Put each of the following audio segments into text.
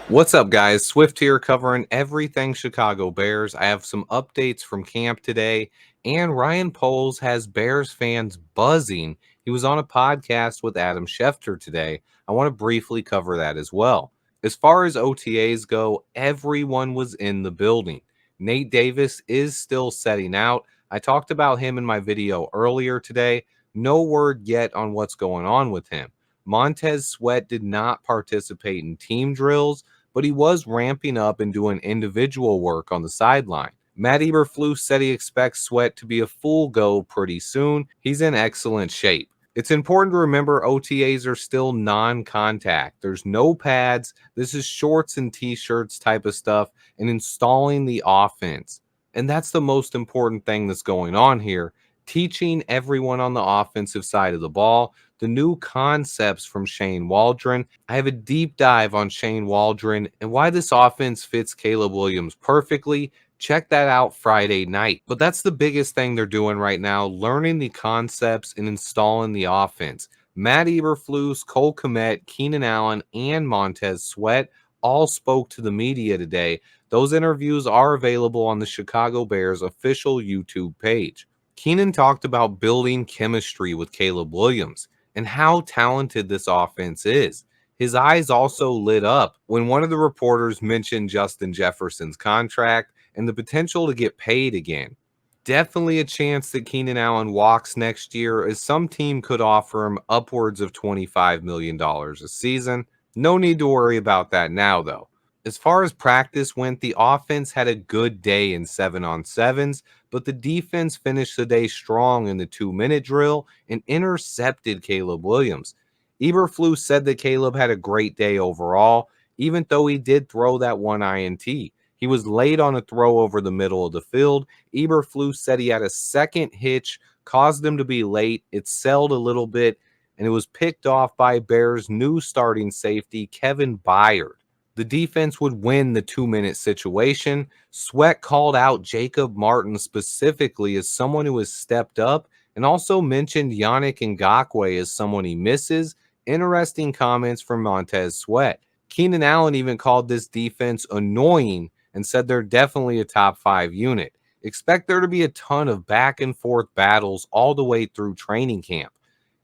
What's up, guys? Swift here covering everything Chicago Bears. I have some updates from camp today, and Ryan Poles has Bears fans buzzing. He was on a podcast with Adam Schefter today. I want to briefly cover that as well. As far as OTAs go, everyone was in the building. Nate Davis is still setting out. I talked about him in my video earlier today. No word yet on what's going on with him. Montez Sweat did not participate in team drills, but he was ramping up and doing individual work on the sideline. Matt Eberflus said he expects Sweat to be a full go pretty soon. He's in excellent shape. It's important to remember OTAs are still non-contact. There's no pads. This is shorts and t-shirts type of stuff and installing the offense. And that's the most important thing that's going on here. Teaching everyone on the offensive side of the ball the new concepts from Shane Waldron. I have a deep dive on Shane Waldron and why this offense fits Caleb Williams perfectly. Check that out Friday night. But that's the biggest thing they're doing right now, learning the concepts and installing the offense. Matt Eberflus, Cole Kmet, Keenan Allen, and Montez Sweat all spoke to the media today. Those interviews are available on the Chicago Bears official YouTube page. Keenan talked about building chemistry with Caleb Williams and how talented this offense is. His eyes also lit up when one of the reporters mentioned Justin Jefferson's contract and the potential to get paid again. Definitely a chance that Keenan Allen walks next year, as some team could offer him upwards of $25 million a season. No need to worry about that now, though. As far as practice went, the offense had a good day in 7-on-7s, but the defense finished the day strong in the 2-minute drill and intercepted Caleb Williams. Eberflus said that Caleb had a great day overall, even though he did throw that one INT. He was late on a throw over the middle of the field. Eberflus said he had a second hitch, caused him to be late. It sailed a little bit, and it was picked off by Bears' new starting safety, Kevin Byard. The defense would win the 2-minute situation. Sweat called out Jacob Martin specifically as someone who has stepped up and also mentioned Yannick Ngakoue as someone he misses. Interesting comments from Montez Sweat. Keenan Allen even called this defense annoying and said they're definitely a top 5 unit. Expect there to be a ton of back and forth battles all the way through training camp.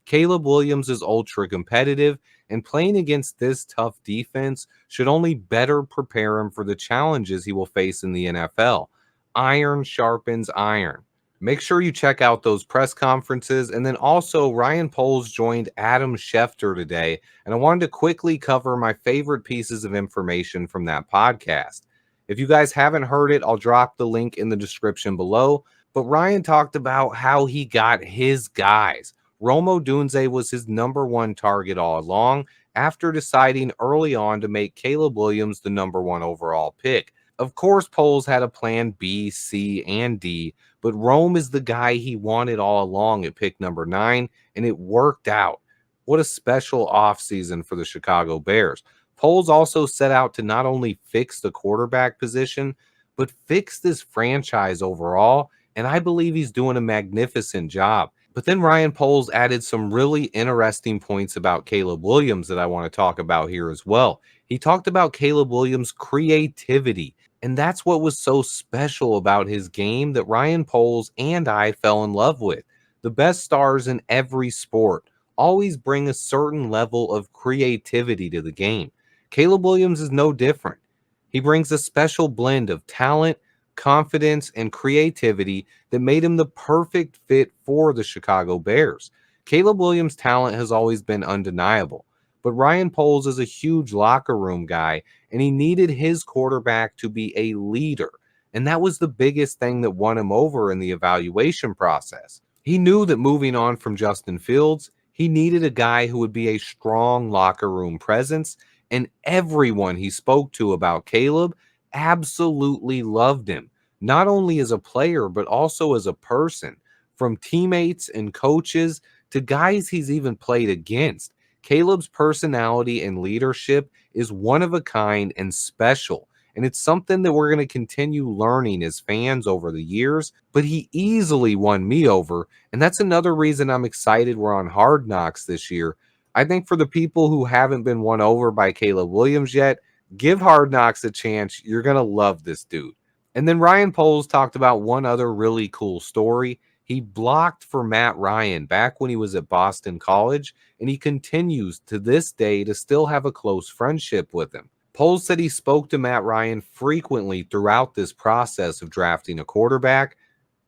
Caleb Williams is ultra competitive, and playing against this tough defense should only better prepare him for the challenges he will face in the NFL. Iron sharpens iron. Make sure you check out those press conferences. And then also, Ryan Poles joined Adam Schefter today, and I wanted to quickly cover my favorite pieces of information from that podcast. If you guys haven't heard it, I'll drop the link in the description below. But Ryan talked about how he got his guys. Romo Dunze was his number one target all along after deciding early on to make Caleb Williams the number one overall pick. Of course, Poles had a plan B, C, and D, but Rome is the guy he wanted all along at pick number 9, and it worked out. What a special offseason for the Chicago Bears. Poles also set out to not only fix the quarterback position, but fix this franchise overall, and I believe he's doing a magnificent job. But then Ryan Poles added some really interesting points about Caleb Williams that I want to talk about here as well. He talked about Caleb Williams' creativity, and that's what was so special about his game that Ryan Poles and I fell in love with. The best stars in every sport always bring a certain level of creativity to the game. Caleb Williams is no different. He brings a special blend of talent, confidence, and creativity that made him the perfect fit for the Chicago Bears. Caleb Williams' talent has always been undeniable, but Ryan Poles is a huge locker room guy, and he needed his quarterback to be a leader. And that was the biggest thing that won him over in the evaluation process. He knew that moving on from Justin Fields, he needed a guy who would be a strong locker room presence, and everyone he spoke to about Caleb absolutely loved him, not only as a player, but also as a person. From teammates and coaches to guys he's even played against, Caleb's personality and leadership is one of a kind and special. And it's something that we're going to continue learning as fans over the years. But he easily won me over. And that's another reason I'm excited we're on Hard Knocks this year. I think for the people who haven't been won over by Caleb Williams yet, Give Hard Knocks a chance. You're going to love this dude. And then Ryan Poles talked about one other really cool story. He blocked for Matt Ryan back when he was at Boston College, and he continues to this day to still have a close friendship with him. Poles said he spoke to Matt Ryan frequently throughout this process of drafting a quarterback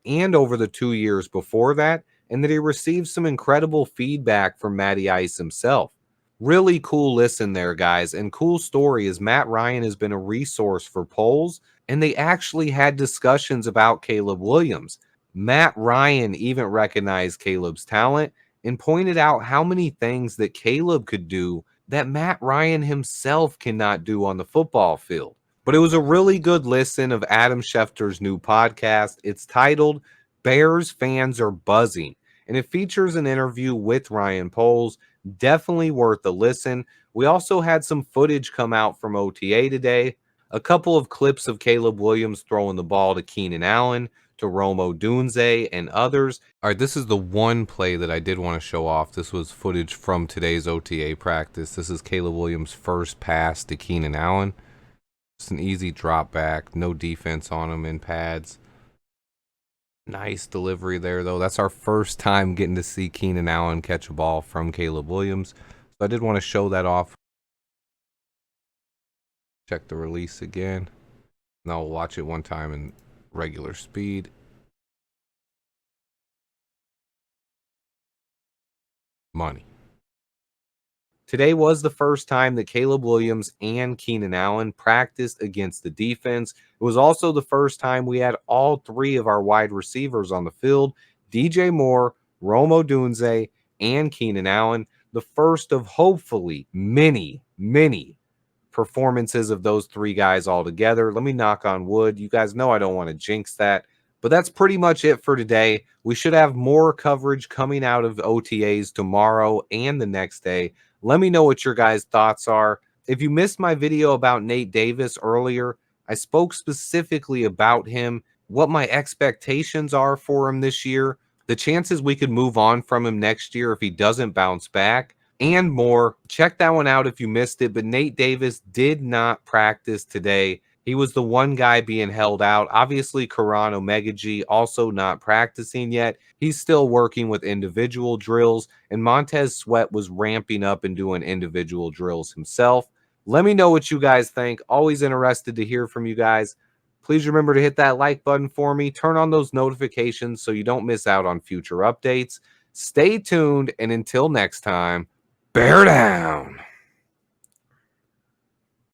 and over the 2 years before that, and that he received some incredible feedback from Matty Ice himself. Really cool listen there, guys, and cool story is Matt Ryan has been a resource for polls, and they actually had discussions about Caleb Williams. Matt Ryan even recognized Caleb's talent and pointed out how many things that Caleb could do that Matt Ryan himself cannot do on the football field. But it was a really good listen of Adam Schefter's new podcast. It's titled Bears Fans Are Buzzing, and it features an interview with Ryan Poles. Definitely worth a listen. We also had some footage come out from OTA today. A couple of clips of Caleb Williams throwing the ball to Keenan Allen, to Rome Odunze, and others. All right, this is the one play that I did want to show off. This was footage from today's OTA practice. This is Caleb Williams' first pass to Keenan Allen. It's an easy drop back, no defense on him in pads. Nice delivery there, though. That's our first time getting to see Keenan Allen catch a ball from Caleb Williams. So I did want to show that off. Check the release again. Now we'll watch it one time in regular speed. Money. Today was the first time that Caleb Williams and Keenan Allen practiced against the defense. It was also the first time we had all three of our wide receivers on the field, DJ Moore, Rome Odunze, and Keenan Allen. The first of hopefully many, many performances of those three guys all together. Let me knock on wood. You guys know I don't want to jinx that. But that's pretty much it for today. We should have more coverage coming out of OTAs tomorrow and the next day. Let me know what your guys' thoughts are. If you missed my video about Nate Davis earlier, I spoke specifically about him, what my expectations are for him this year, the chances we could move on from him next year if he doesn't bounce back, and more. Check that one out if you missed it. But Nate Davis did not practice today. He was the one guy being held out. Obviously, Karan Omegaji also not practicing yet. He's still working with individual drills, and Montez Sweat was ramping up and doing individual drills himself. Let me know what you guys think. Always interested to hear from you guys. Please remember to hit that like button for me. Turn on those notifications so you don't miss out on future updates. Stay tuned, and until next time, bear down.